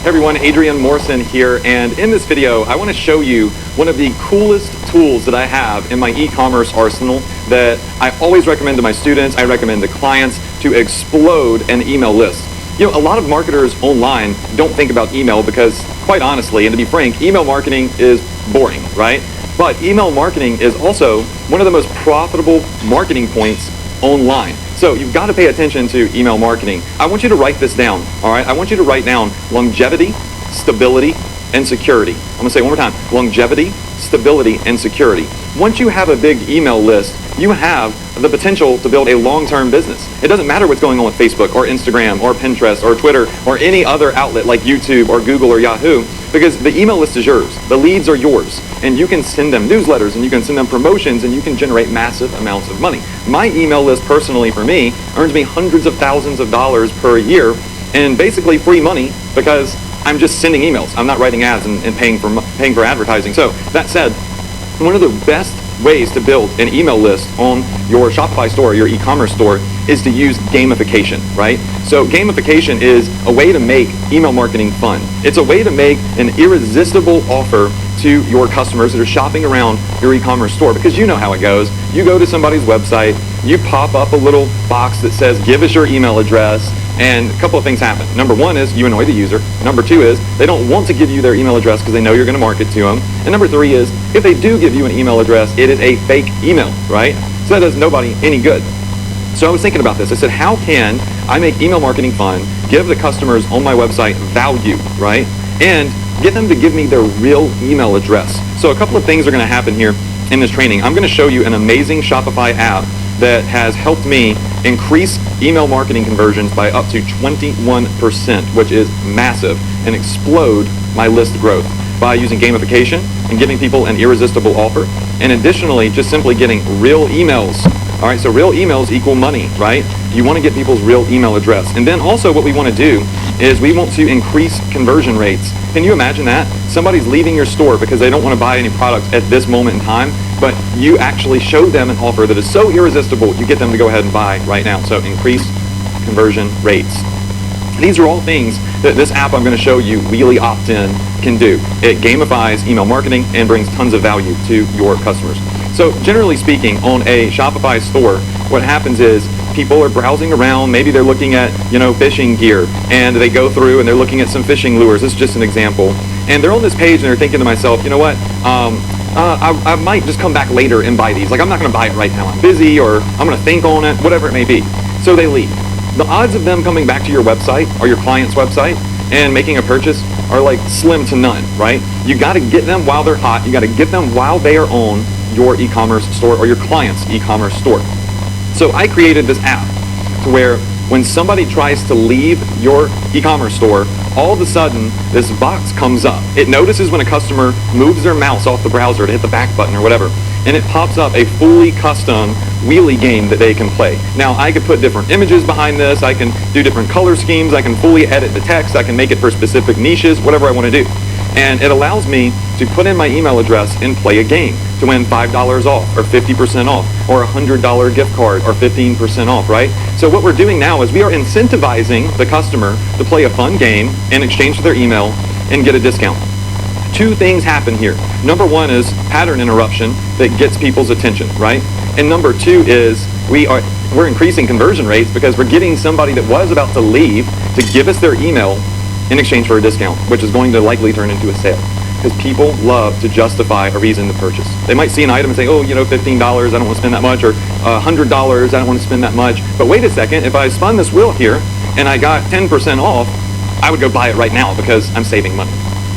everyone, Adrian Morrison here, and in this video I want to show you one of the coolest tools that I have in my e-commerce arsenal that I always recommend to my students, I recommend to clients, to explode an email list. You know, a lot of marketers online don't think about email because, quite honestly, and to be frank, email marketing is boring, right? But email marketing is also one of the most profitable marketing points online. So you've got to pay attention to email marketing. I want you to write this down, all right? I want you to write down longevity, stability, and security. I'm going to say it one more time. Longevity, stability, and security. Once you have a big email list, you have the potential to build a long-term business. It doesn't matter what's going on with Facebook or Instagram or Pinterest or Twitter or any other outlet like YouTube or Google or Yahoo, because the email list is yours. The leads are yours. And you can send them newsletters and you can send them promotions and you can generate massive amounts of money. My email list personally for me earns me hundreds of thousands of dollars per year and basically free money because I'm just sending emails. I'm not writing ads and paying for advertising. So that said, one of the best ways to build an email list on your Shopify store, your e-commerce store, is to use gamification, right? So gamification is a way to make email marketing fun. It's a way to make an irresistible offer to your customers that are shopping around your e-commerce store, because you know how it goes. You go to somebody's website, you pop up a little box that says, give us your email address, and a couple of things happen. Number one is you annoy the user. Number two is they don't want to give you their email address because they know you're going to market to them. And number three is if they do give you an email address, it is a fake email, right? So that does nobody any good. So I was thinking about this. I said, how can I make email marketing fun, give the customers on my website value, right? And get them to give me their real email address. So a couple of things are going to happen here in this training. I'm going to show you an amazing Shopify app that has helped me increase email marketing conversions by up to 21%, which is massive, and explode my list growth by using gamification and giving people an irresistible offer, and additionally just simply getting real emails. All right, so real emails equal money, right? You want to get people's real email address. And then also what we want to do is we want to increase conversion rates. Can you imagine that? Somebody's leaving your store because they don't want to buy any products at this moment in time, but you actually show them an offer that is so irresistible, you get them to go ahead and buy right now. So increase conversion rates. These are all things that this app I'm going to show you, Wheelie Opt-in, can do. It gamifies email marketing and brings tons of value to your customers. So generally speaking, on a Shopify store, what happens is people are browsing around, maybe they're looking at, fishing gear, and they go through and they're looking at some fishing lures. This is just an example. And they're on this page and they're thinking to myself, you know what, I might just come back later and buy these. Like, I'm not going to buy it right now. I'm busy, or I'm going to think on it, whatever it may be. So they leave. The odds of them coming back to your website or your client's website and making a purchase are like slim to none, right? You got to get them while they're hot. You got to get them while they are on your e-commerce store or your client's e-commerce store. So I created this app to where when somebody tries to leave your e-commerce store, all of a sudden this box comes up. It notices when a customer moves their mouse off the browser to hit the back button or whatever, and it pops up a fully custom wheelie game that they can play. Now, I could put different images behind this, I can do different color schemes, I can fully edit the text, I can make it for specific niches, whatever I want to do. And it allows me to put in my email address and play a game to win $5 off or 50% off or a $100 gift card or 15% off, right? So what we're doing now is we are incentivizing the customer to play a fun game in exchange for their email and get a discount. Two things happen here. Number one is pattern interruption that gets people's attention, right? And number two is we're increasing conversion rates because we're getting somebody that was about to leave to give us their email in exchange for a discount, which is going to likely turn into a sale. Because people love to justify a reason to purchase. They might see an item and say, oh, $15, I don't want to spend that much, or $100, I don't want to spend that much. But wait a second, if I spun this wheel here and I got 10% off, I would go buy it right now because I'm saving money.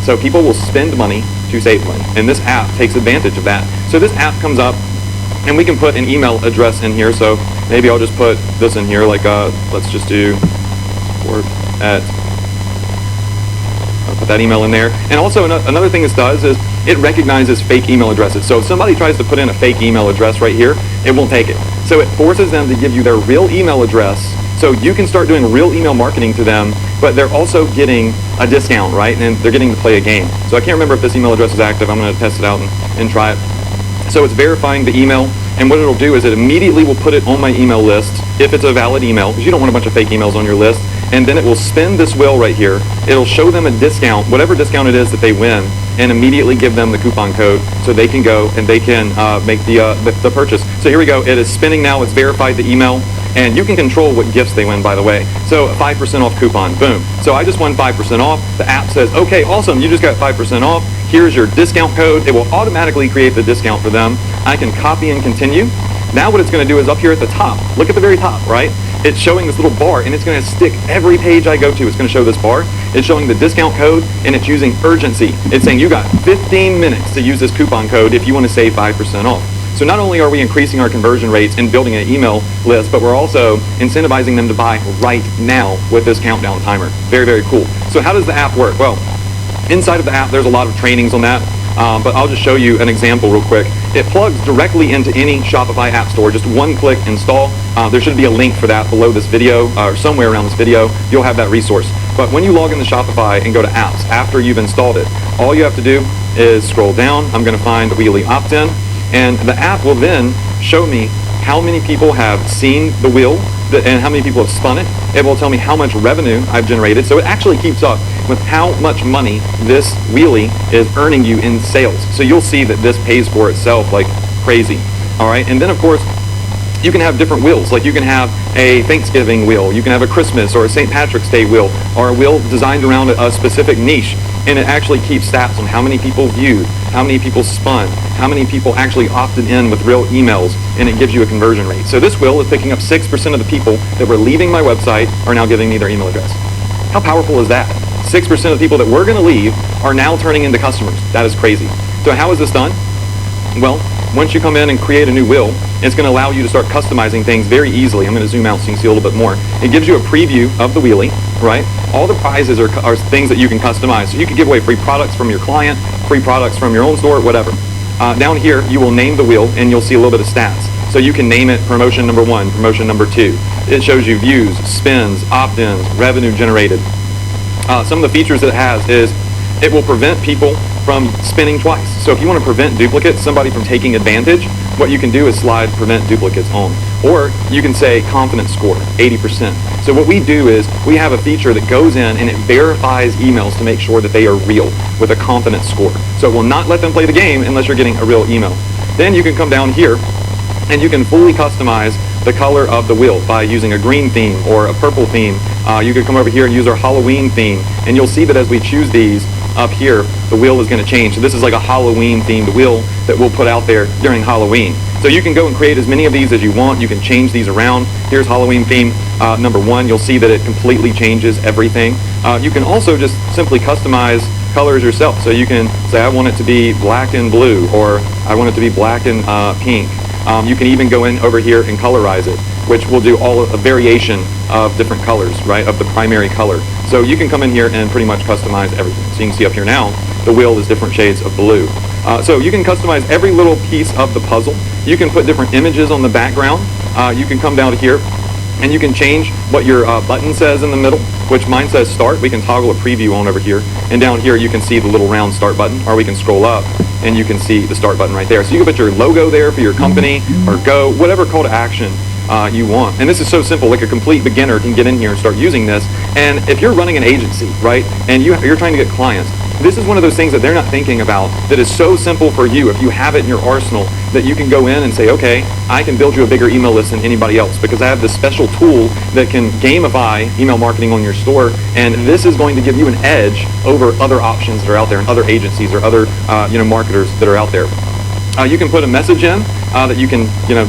So people will spend money to save money, and this app takes advantage of that. So this app comes up, and we can put an email address in here. So maybe I'll just put this in here, like let's just do I'll put that email in there. And also another thing this does is it recognizes fake email addresses. So if somebody tries to put in a fake email address right here, it won't take it. So it forces them to give you their real email address so you can start doing real email marketing to them, but they're also getting a discount, right? And they're getting to play a game. So I can't remember if this email address is active. I'm going to test it out and try it. So it's verifying the email, and what it'll do is it immediately will put it on my email list if it's a valid email, because you don't want a bunch of fake emails on your list. and then it will spin this wheel right here. It'll show them a discount, whatever discount it is that they win, and immediately give them the coupon code so they can go and they can make the purchase. So here we go. It is spinning now. It's verified the email, and you can control what gifts they win, by the way. So a 5% off coupon, boom. So I just won 5% off. The app says, okay, awesome, you just got 5% off. Here's your discount code. It will automatically create the discount for them. I can copy and continue. Now what it's going to do is up here at the top, look at the very top, right? It's showing this little bar, and it's going to stick every page I go to. It's going to show this bar. It's showing the discount code, and it's using urgency. It's saying you got 15 minutes to use this coupon code if you want to save 5% off. So not only are we increasing our conversion rates and building an email list, but we're also incentivizing them to buy right now with this countdown timer. Very, very cool. So how does the app work? Well, inside of the app, there's a lot of trainings on that. But I'll just show you an example real quick. It plugs directly into any Shopify app store. Just one click install. There should be a link for that below this video or somewhere around this video. You'll have that resource. But when you log into Shopify and go to apps after you've installed it, all you have to do is scroll down. I'm going to find the Wheelie opt-in, and the app will then show me how many people have seen the wheel and how many people have spun it. It will tell me how much revenue I've generated. So it actually keeps up with how much money this wheelie is earning you in sales. So you'll see that this pays for itself like crazy. All right. And then of course, you can have different wheels. Like you can have a Thanksgiving wheel, you can have a Christmas or a St. Patrick's Day wheel, or a wheel designed around a specific niche. And it actually keeps stats on how many people viewed, how many people spun, how many people actually opted in with real emails, and it gives you a conversion rate. So this wheel is picking up 6% of the people that were leaving my website are now giving me their email address. How powerful is that? 6% of the people that were going to leave are now turning into customers. That is crazy. So how is this done? Well, once you come in and create a new wheel, it's going to allow you to start customizing things very easily. I'm going to zoom out so you can see a little bit more. It gives you a preview of the wheelie, right? All the prizes are things that you can customize. So you can give away free products from your client, free products from your own store, whatever. Down here, you will name the wheel, and you'll see a little bit of stats. So you can name it promotion number 1, promotion number 2. It shows you views, spins, opt-ins, revenue generated. Some of the features that it has is it will prevent people from spinning twice. So if you want to prevent duplicates, somebody from taking advantage, what you can do is slide prevent duplicates on. Or you can say confidence score, 80%. So what we do is we have a feature that goes in and it verifies emails to make sure that they are real with a confidence score. So it will not let them play the game unless you're getting a real email. Then you can come down here and you can fully customize the color of the wheel by using a green theme or a purple theme. You could come over here and use our Halloween theme, and you'll see that as we choose these up here, the wheel is going to change. So this is like a Halloween themed wheel that we'll put out there during Halloween. So you can go and create as many of these as you want. You can change these around. Here's Halloween theme number 1. You'll see that it completely changes everything. You can also just simply customize colors yourself. So you can say, I want it to be black and blue, or I want it to be black and pink. You can even go in over here and colorize it, which will do a variation of different colors, right, of the primary color. So you can come in here and pretty much customize everything. So you can see up here now, the wheel is different shades of blue. So you can customize every little piece of the puzzle. You can put different images on the background. You can come down to here and you can change what your button says in the middle, which mine says start. We can toggle a preview on over here. And down here you can see the little round start button, or we can scroll up and you can see the start button right there. So you can put your logo there for your company or go, whatever call to action you want. And this is so simple, like a complete beginner can get in here and start using this. And if you're running an agency, right, and you're trying to get clients, this is one of those things that they're not thinking about that is so simple for you if you have it in your arsenal that you can go in and say, okay, I can build you a bigger email list than anybody else because I have this special tool that can gamify email marketing on your store, and this is going to give you an edge over other options that are out there and other agencies or other marketers that are out there. You can put a message in that you can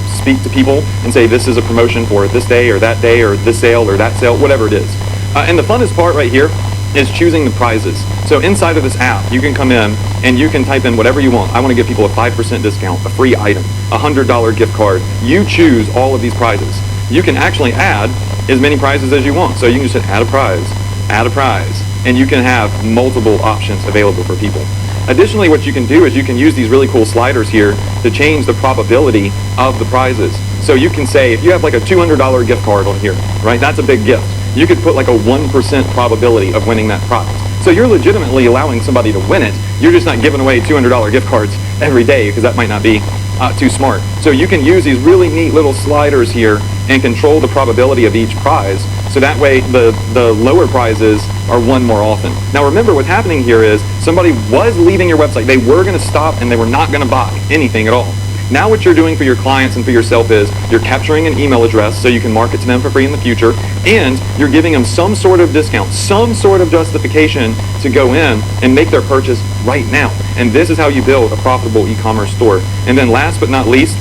speak to people and say this is a promotion for this day or this sale or that sale, whatever it is. And the funnest part right here is choosing the prizes. So inside of this app, you can come in and you can type in whatever you want. I want to give people a 5% discount, a free item, a $100 gift card. You choose all of these prizes. You can actually add as many prizes as you want. So you can just hit add a prize, and you can have multiple options available for people. Additionally, what you can do is you can use these really cool sliders here to change the probability of the prizes. So you can say, if you have like a $200 gift card on here, right, that's a big gift. You could put like a 1% probability of winning that prize. So you're legitimately allowing somebody to win it. You're just not giving away $200 gift cards every day because that might not be too smart. So you can use these really neat little sliders here and control the probability of each prize. So that way the lower prizes are won more often. Now remember, what's happening here is somebody was leaving your website. They were going to stop and they were not going to buy anything at all. Now what you're doing for your clients and for yourself is you're capturing an email address so you can market to them for free in the future, and you're giving them some sort of discount, some sort of justification to go in and make their purchase right now. And this is how you build a profitable e-commerce store. And then last but not least,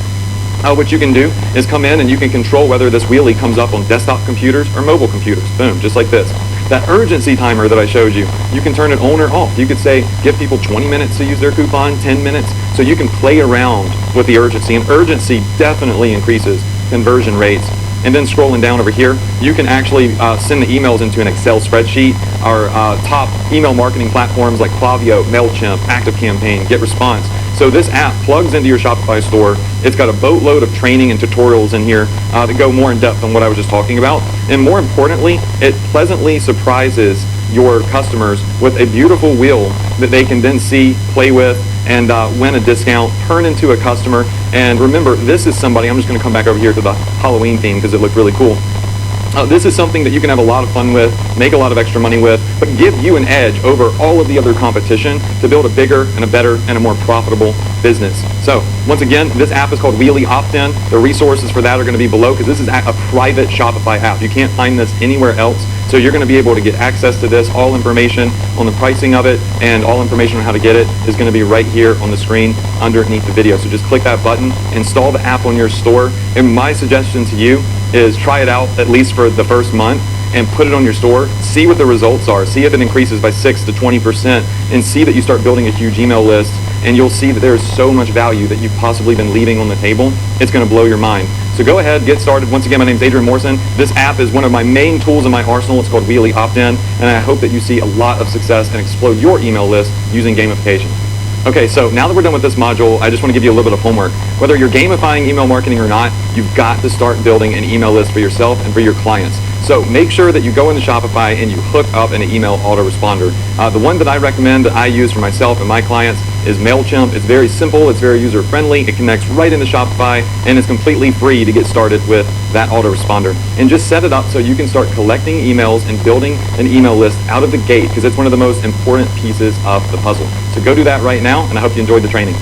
what you can do is come in and you can control whether this wheelie comes up on desktop computers or mobile computers. Boom, just like this. That urgency timer that I showed you, you can turn it on or off. You could say, give people 20 minutes to use their coupon, 10 minutes, so you can play around with the urgency. And urgency definitely increases conversion rates. And then scrolling down over here, you can actually send the emails into an Excel spreadsheet. Our top email marketing platforms like Klaviyo, MailChimp, ActiveCampaign, GetResponse. So this app plugs into your Shopify store. It's got a boatload of training and tutorials in here that go more in depth on what I was just talking about. And more importantly, it pleasantly surprises your customers with a beautiful wheel that they can then see, play with, and win a discount, turn into a customer. And remember, this is somebody, I'm just going to come back over here to the Halloween theme because it looked really cool. This is something that you can have a lot of fun with, make a lot of extra money with, but give you an edge over all of the other competition to build a bigger and a better and a more profitable business. So once again, this app is called Wheelie Opt-in. The resources for that are going to be below because this is a private Shopify app. You can't find this anywhere else. So you're going to be able to get access to this. All information on the pricing of it and all information on how to get it is going to be right here on the screen underneath the video. So just click that button, install the app on your store, and my suggestion to you is try it out at least for the first month and put it on your store. See what the results are. See if it increases by 6 to 20%, and see that you start building a huge email list, and you'll see that there's so much value that you've possibly been leaving on the table. It's going to blow your mind. So go ahead, get started. Once again, my name is Adrian Morrison. This app is one of my main tools in my arsenal. It's called Wheelie Opt-in, and I hope that you see a lot of success and explode your email list using gamification. Okay, so now that we're done with this module, I just want to give you a little bit of homework. Whether you're gamifying email marketing or not, you've got to start building an email list for yourself and for your clients. So make sure that you go into Shopify and you hook up an email autoresponder. The one that I recommend that I use for myself and my clients is MailChimp. It's very simple, it's very user-friendly, it connects right into Shopify, and it's completely free to get started with that autoresponder. And just set it up so you can start collecting emails and building an email list out of the gate, because it's one of the most important pieces of the puzzle. So go do that right now, and I hope you enjoyed the training.